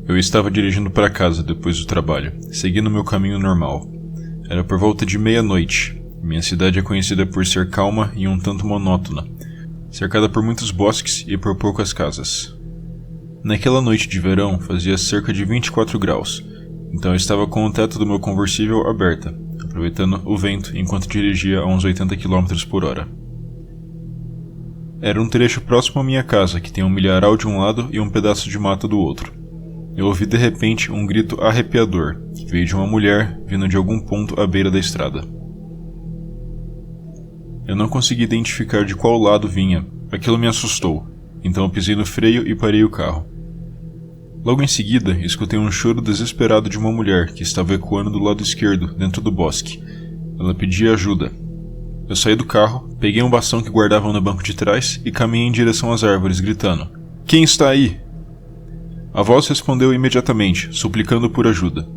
Eu estava dirigindo para casa depois do trabalho, seguindo meu caminho normal. Era por volta de meia-noite. Minha cidade é conhecida por ser calma e um tanto monótona, cercada por muitos bosques e por poucas casas. Naquela noite de verão fazia cerca de 24 graus, então eu estava com o teto do meu conversível aberta, aproveitando o vento enquanto dirigia a uns 80 km por hora. Era um trecho próximo à minha casa que tem um milharal de um lado e um pedaço de mata do outro. Eu ouvi de repente um grito arrepiador, que veio de uma mulher vindo de algum ponto à beira da estrada. Eu não consegui identificar de qual lado vinha, aquilo me assustou, então eu pisei no freio e parei o carro. Logo em seguida, escutei um choro desesperado de uma mulher que estava ecoando do lado esquerdo, dentro do bosque. Ela pedia ajuda. Eu saí do carro, peguei um bastão que guardavam no banco de trás e caminhei em direção às árvores, gritando: "Quem está aí?" A voz respondeu imediatamente, suplicando por ajuda.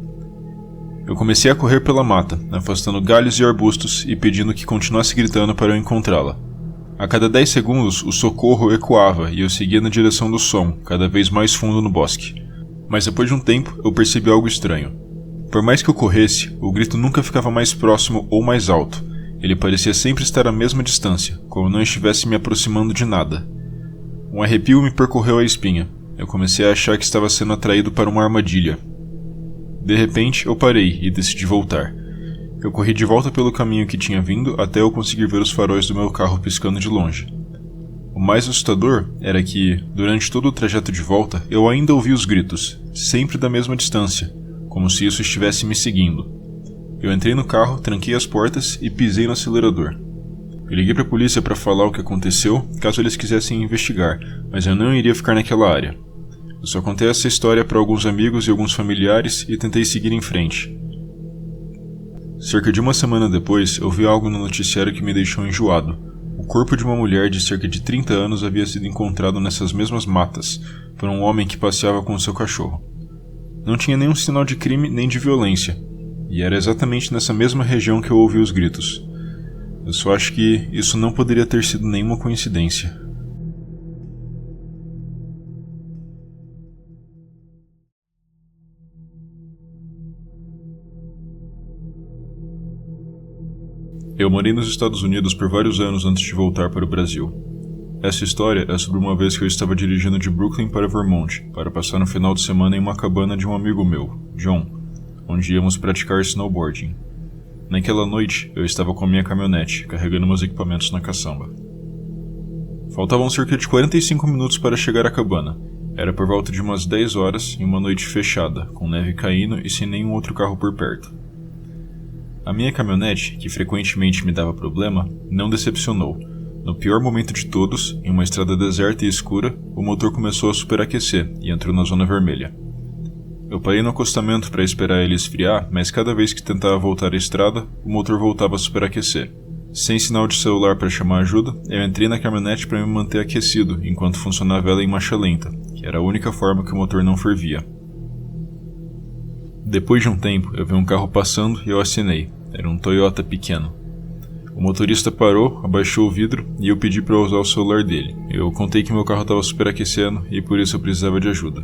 Eu comecei a correr pela mata, afastando galhos e arbustos e pedindo que continuasse gritando para eu encontrá-la. A cada 10 segundos, o socorro ecoava e eu seguia na direção do som, cada vez mais fundo no bosque. Mas depois de um tempo, eu percebi algo estranho. Por mais que eu corresse, o grito nunca ficava mais próximo ou mais alto. Ele parecia sempre estar à mesma distância, como não estivesse me aproximando de nada. Um arrepio me percorreu a espinha. Eu comecei a achar que estava sendo atraído para uma armadilha. De repente, eu parei e decidi voltar. Eu corri de volta pelo caminho que tinha vindo até eu conseguir ver os faróis do meu carro piscando de longe. O mais assustador era que, durante todo o trajeto de volta, eu ainda ouvi os gritos, sempre da mesma distância, como se isso estivesse me seguindo. Eu entrei no carro, tranquei as portas e pisei no acelerador. Eu liguei para a polícia para falar o que aconteceu, caso eles quisessem investigar, mas eu não iria ficar naquela área. Eu só contei essa história para alguns amigos e alguns familiares e tentei seguir em frente. Cerca de uma semana depois, eu vi algo no noticiário que me deixou enjoado. O corpo de uma mulher de cerca de 30 anos havia sido encontrado nessas mesmas matas, por um homem que passeava com seu cachorro. Não tinha nenhum sinal de crime nem de violência, e era exatamente nessa mesma região que eu ouvi os gritos. Eu só acho que isso não poderia ter sido nenhuma coincidência. Eu morei nos Estados Unidos por vários anos antes de voltar para o Brasil. Essa história é sobre uma vez que eu estava dirigindo de Brooklyn para Vermont para passar um final de semana em uma cabana de um amigo meu, John, onde íamos praticar snowboarding. Naquela noite, eu estava com a minha caminhonete, carregando meus equipamentos na caçamba. Faltavam cerca de 45 minutos para chegar à cabana. Era por volta de umas 10 horas em uma noite fechada, com neve caindo e sem nenhum outro carro por perto. A minha caminhonete, que frequentemente me dava problema, não decepcionou. No pior momento de todos, em uma estrada deserta e escura, o motor começou a superaquecer e entrou na zona vermelha. Eu parei no acostamento para esperar ele esfriar, mas cada vez que tentava voltar à estrada, o motor voltava a superaquecer. Sem sinal de celular para chamar ajuda, eu entrei na caminhonete para me manter aquecido enquanto funcionava ela em marcha lenta, que era a única forma que o motor não fervia. Depois de um tempo, eu vi um carro passando e eu acenei. Era um Toyota pequeno. O motorista parou, abaixou o vidro e eu pedi para usar o celular dele. Eu contei que meu carro estava superaquecendo e por isso eu precisava de ajuda.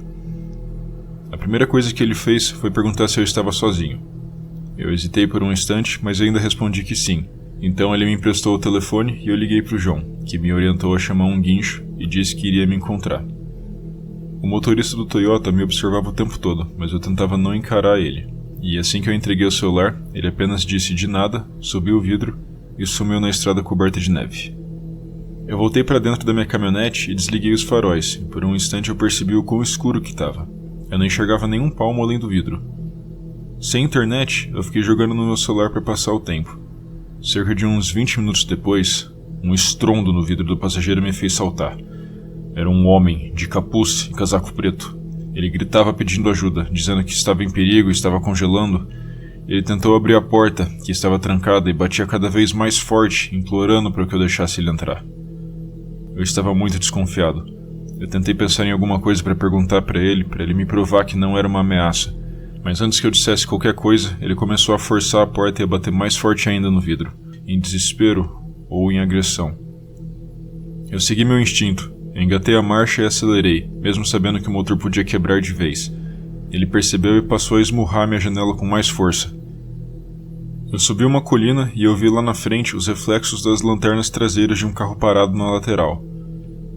A primeira coisa que ele fez foi perguntar se eu estava sozinho. Eu hesitei por um instante, mas ainda respondi que sim. Então ele me emprestou o telefone e eu liguei para o João, que me orientou a chamar um guincho e disse que iria me encontrar. O motorista do Toyota me observava o tempo todo, mas eu tentava não encarar ele. E assim que eu entreguei o celular, ele apenas disse de nada, subiu o vidro e sumiu na estrada coberta de neve. Eu voltei para dentro da minha caminhonete e desliguei os faróis, e por um instante eu percebi o quão escuro que estava. Eu não enxergava nenhum palmo além do vidro. Sem internet, eu fiquei jogando no meu celular para passar o tempo. Cerca de uns 20 minutos depois, um estrondo no vidro do passageiro me fez saltar. Era um homem, de capuz e casaco preto. Ele gritava pedindo ajuda, dizendo que estava em perigo e estava congelando. Ele tentou abrir a porta, que estava trancada, e batia cada vez mais forte, implorando para que eu deixasse ele entrar. Eu estava muito desconfiado. Eu tentei pensar em alguma coisa para perguntar para ele me provar que não era uma ameaça. Mas antes que eu dissesse qualquer coisa, ele começou a forçar a porta e a bater mais forte ainda no vidro, em desespero ou em agressão. Eu segui meu instinto. Eu engatei a marcha e acelerei, mesmo sabendo que o motor podia quebrar de vez. Ele percebeu e passou a esmurrar minha janela com mais força. Eu subi uma colina e eu vi lá na frente os reflexos das lanternas traseiras de um carro parado na lateral.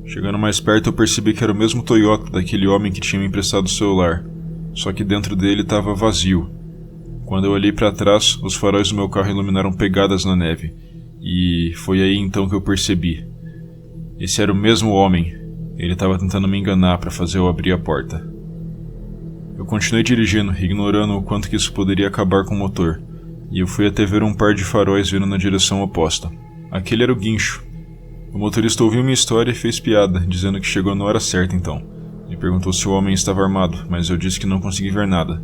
Chegando mais perto, eu percebi que era o mesmo Toyota daquele homem que tinha me emprestado o celular, só que dentro dele estava vazio. Quando eu olhei para trás, os faróis do meu carro iluminaram pegadas na neve, e foi aí então que eu percebi. Esse era o mesmo homem. Ele estava tentando me enganar para fazer eu abrir a porta. Eu continuei dirigindo, ignorando o quanto que isso poderia acabar com o motor, e eu fui até ver um par de faróis vindo na direção oposta. Aquele era o guincho. O motorista ouviu minha história e fez piada, dizendo que chegou na hora certa então. Ele perguntou se o homem estava armado, mas eu disse que não consegui ver nada.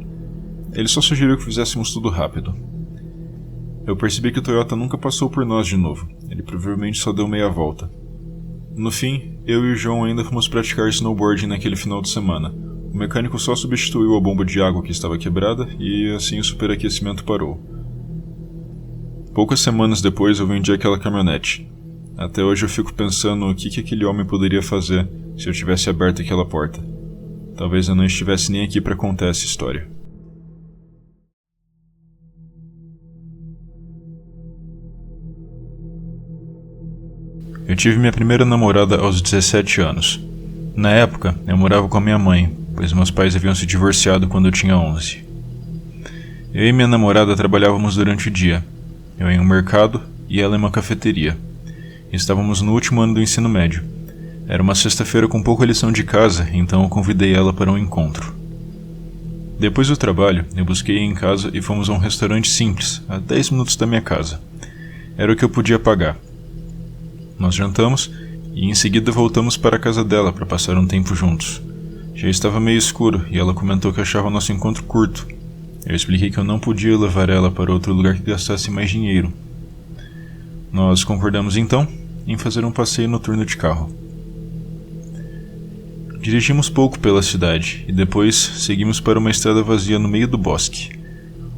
Ele só sugeriu que fizéssemos tudo rápido. Eu percebi que o Toyota nunca passou por nós de novo. Ele provavelmente só deu meia volta. No fim, eu e o João ainda fomos praticar snowboarding naquele final de semana. O mecânico só substituiu a bomba de água que estava quebrada e assim o superaquecimento parou. Poucas semanas depois eu vendi aquela caminhonete. Até hoje eu fico pensando o que aquele homem poderia fazer se eu tivesse aberto aquela porta. Talvez eu não estivesse nem aqui para contar essa história. Eu tive minha primeira namorada aos 17 anos. Na época, eu morava com a minha mãe, pois meus pais haviam se divorciado quando eu tinha 11. Eu e minha namorada trabalhávamos durante o dia. Eu em um mercado e ela em uma cafeteria. Estávamos no último ano do ensino médio. Era uma sexta-feira com pouca lição de casa, então eu convidei ela para um encontro. Depois do trabalho, eu busquei em casa e fomos a um restaurante simples, a 10 minutos da minha casa. Era o que eu podia pagar. Nós jantamos e em seguida voltamos para a casa dela para passar um tempo juntos. Já estava meio escuro e ela comentou que achava nosso encontro curto. Eu expliquei que eu não podia levar ela para outro lugar que gastasse mais dinheiro. Nós concordamos então em fazer um passeio noturno de carro. Dirigimos pouco pela cidade e depois seguimos para uma estrada vazia no meio do bosque.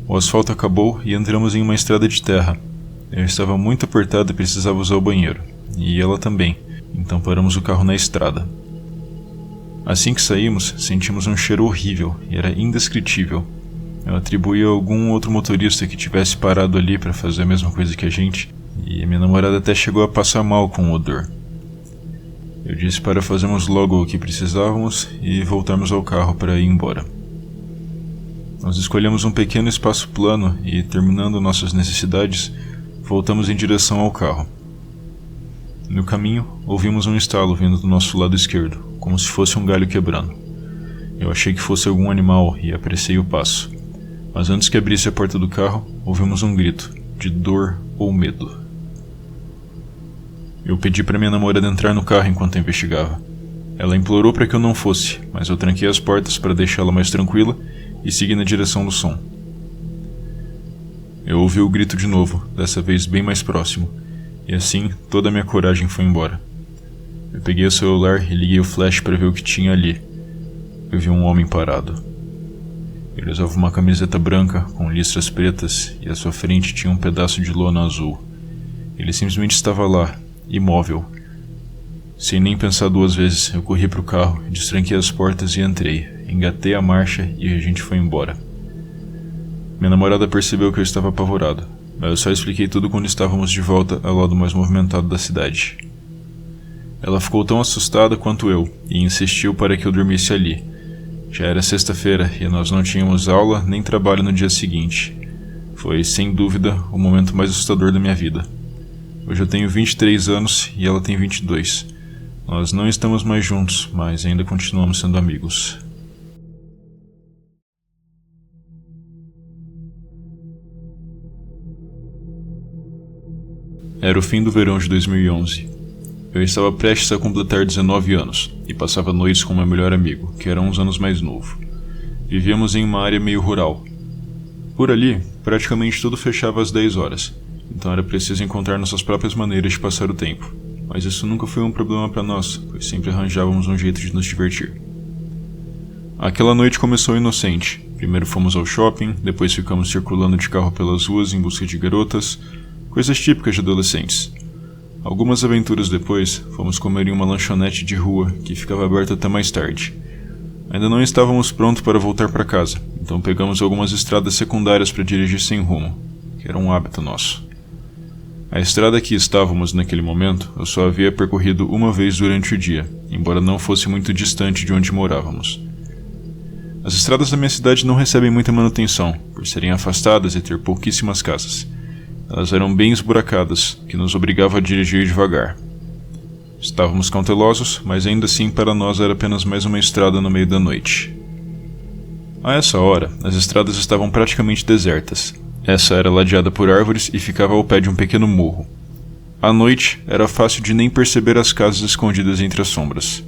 O asfalto acabou e entramos em uma estrada de terra. Eu estava muito apertado e precisava usar o banheiro, e ela também, então paramos o carro na estrada. Assim que saímos, sentimos um cheiro horrível e era indescritível. Eu atribuí a algum outro motorista que tivesse parado ali para fazer a mesma coisa que a gente, e minha namorada até chegou a passar mal com o odor. Eu disse para fazermos logo o que precisávamos e voltarmos ao carro para ir embora. Nós escolhemos um pequeno espaço plano e, terminando nossas necessidades, voltamos em direção ao carro. No caminho, ouvimos um estalo vindo do nosso lado esquerdo, como se fosse um galho quebrando. Eu achei que fosse algum animal e apressei o passo. Mas antes que abrisse a porta do carro, ouvimos um grito, de dor ou medo. Eu pedi para minha namorada entrar no carro enquanto eu investigava. Ela implorou para que eu não fosse, mas eu tranquei as portas para deixá-la mais tranquila e segui na direção do som. Eu ouvi o grito de novo, dessa vez bem mais próximo, e assim toda a minha coragem foi embora. Eu peguei o celular e liguei o flash para ver o que tinha ali. Eu vi um homem parado. Ele usava uma camiseta branca com listras pretas e à sua frente tinha um pedaço de lona azul. Ele simplesmente estava lá, imóvel. Sem nem pensar duas vezes, eu corri para o carro, destranquei as portas e entrei. Engatei a marcha e a gente foi embora. Minha namorada percebeu que eu estava apavorado, mas eu só expliquei tudo quando estávamos de volta ao lado mais movimentado da cidade. Ela ficou tão assustada quanto eu e insistiu para que eu dormisse ali. Já era sexta-feira e nós não tínhamos aula nem trabalho no dia seguinte. Foi, sem dúvida, o momento mais assustador da minha vida. Hoje eu tenho 23 anos e ela tem 22. Nós não estamos mais juntos, mas ainda continuamos sendo amigos. Era o fim do verão de 2011. Eu estava prestes a completar 19 anos e passava noites com meu melhor amigo, que era uns anos mais novo. Vivíamos em uma área meio rural. Por ali, praticamente tudo fechava às 10 horas, então era preciso encontrar nossas próprias maneiras de passar o tempo. Mas isso nunca foi um problema para nós, pois sempre arranjávamos um jeito de nos divertir. Aquela noite começou inocente. Primeiro fomos ao shopping, depois ficamos circulando de carro pelas ruas em busca de garotas, coisas típicas de adolescentes. Algumas aventuras depois, fomos comer em uma lanchonete de rua que ficava aberta até mais tarde. Ainda não estávamos prontos para voltar para casa, então pegamos algumas estradas secundárias para dirigir sem rumo, que era um hábito nosso. A estrada que estávamos naquele momento eu só havia percorrido uma vez durante o dia, embora não fosse muito distante de onde morávamos. As estradas da minha cidade não recebem muita manutenção, por serem afastadas e ter pouquíssimas casas. Elas eram bem esburacadas, que nos obrigava a dirigir devagar. Estávamos cautelosos, mas ainda assim para nós era apenas mais uma estrada no meio da noite. A essa hora, as estradas estavam praticamente desertas. Essa era ladeada por árvores e ficava ao pé de um pequeno morro. À noite, era fácil de nem perceber as casas escondidas entre as sombras.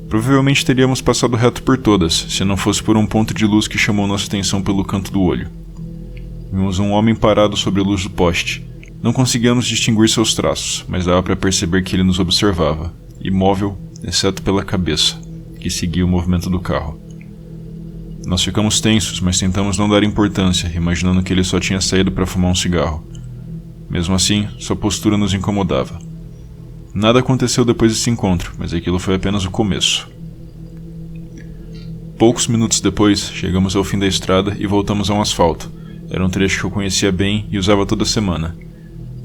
Provavelmente teríamos passado reto por todas, se não fosse por um ponto de luz que chamou nossa atenção pelo canto do olho. Vimos um homem parado sobre a luz do poste. Não conseguíamos distinguir seus traços, mas dava para perceber que ele nos observava, imóvel, exceto pela cabeça, que seguia o movimento do carro. Nós ficamos tensos, mas tentamos não dar importância, imaginando que ele só tinha saído para fumar um cigarro. Mesmo assim, sua postura nos incomodava. Nada aconteceu depois desse encontro, mas aquilo foi apenas o começo. Poucos minutos depois, chegamos ao fim da estrada e voltamos a um asfalto. Era um trecho que eu conhecia bem e usava toda semana.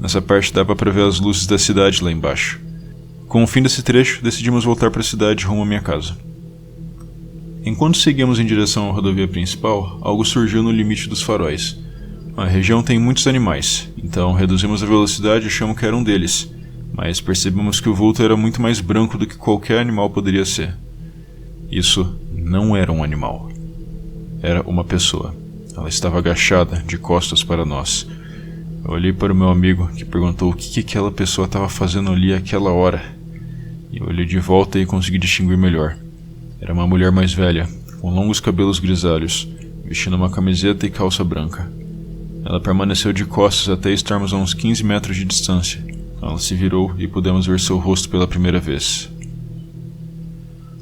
Nessa parte dava para ver as luzes da cidade lá embaixo. Com o fim desse trecho, decidimos voltar para a cidade rumo à minha casa. Enquanto seguíamos em direção à rodovia principal, algo surgiu no limite dos faróis. A região tem muitos animais, então reduzimos a velocidade e achamos que era um deles, mas percebemos que o vulto era muito mais branco do que qualquer animal poderia ser. Isso não era um animal. Era uma pessoa. Ela estava agachada, de costas para nós. Eu olhei para o meu amigo, que perguntou o que aquela pessoa estava fazendo ali àquela hora. E eu olhei de volta e consegui distinguir melhor. Era uma mulher mais velha, com longos cabelos grisalhos, vestindo uma camiseta e calça branca. Ela permaneceu de costas até estarmos a uns 15 metros de distância. Ela se virou e pudemos ver seu rosto pela primeira vez.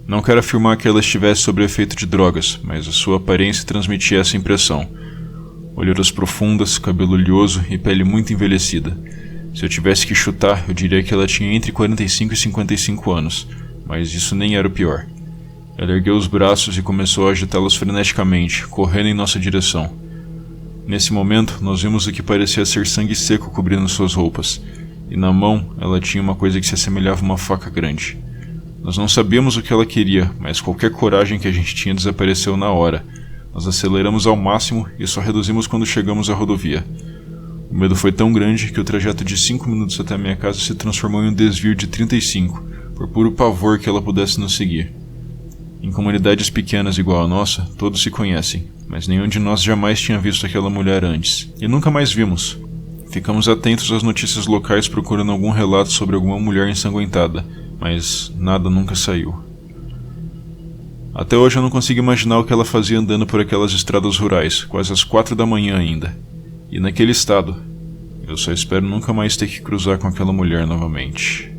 Não quero afirmar que ela estivesse sob efeito de drogas, mas a sua aparência transmitia essa impressão. Olheiras profundas, cabelo oleoso e pele muito envelhecida. Se eu tivesse que chutar, eu diria que ela tinha entre 45 e 55 anos, mas isso nem era o pior. Ela ergueu os braços e começou a agitá-los freneticamente, correndo em nossa direção. Nesse momento, nós vimos o que parecia ser sangue seco cobrindo suas roupas, e na mão ela tinha uma coisa que se assemelhava a uma faca grande. Nós não sabíamos o que ela queria, mas qualquer coragem que a gente tinha desapareceu na hora. Nós aceleramos ao máximo e só reduzimos quando chegamos à rodovia. O medo foi tão grande que o trajeto de 5 minutos até a minha casa se transformou em um desvio de 35, por puro pavor que ela pudesse nos seguir. Em comunidades pequenas igual a nossa, todos se conhecem, mas nenhum de nós jamais tinha visto aquela mulher antes, e nunca mais vimos. Ficamos atentos às notícias locais procurando algum relato sobre alguma mulher ensanguentada, mas nada nunca saiu. Até hoje eu não consigo imaginar o que ela fazia andando por aquelas estradas rurais, quase às 4 da manhã ainda. E naquele estado, eu só espero nunca mais ter que cruzar com aquela mulher novamente.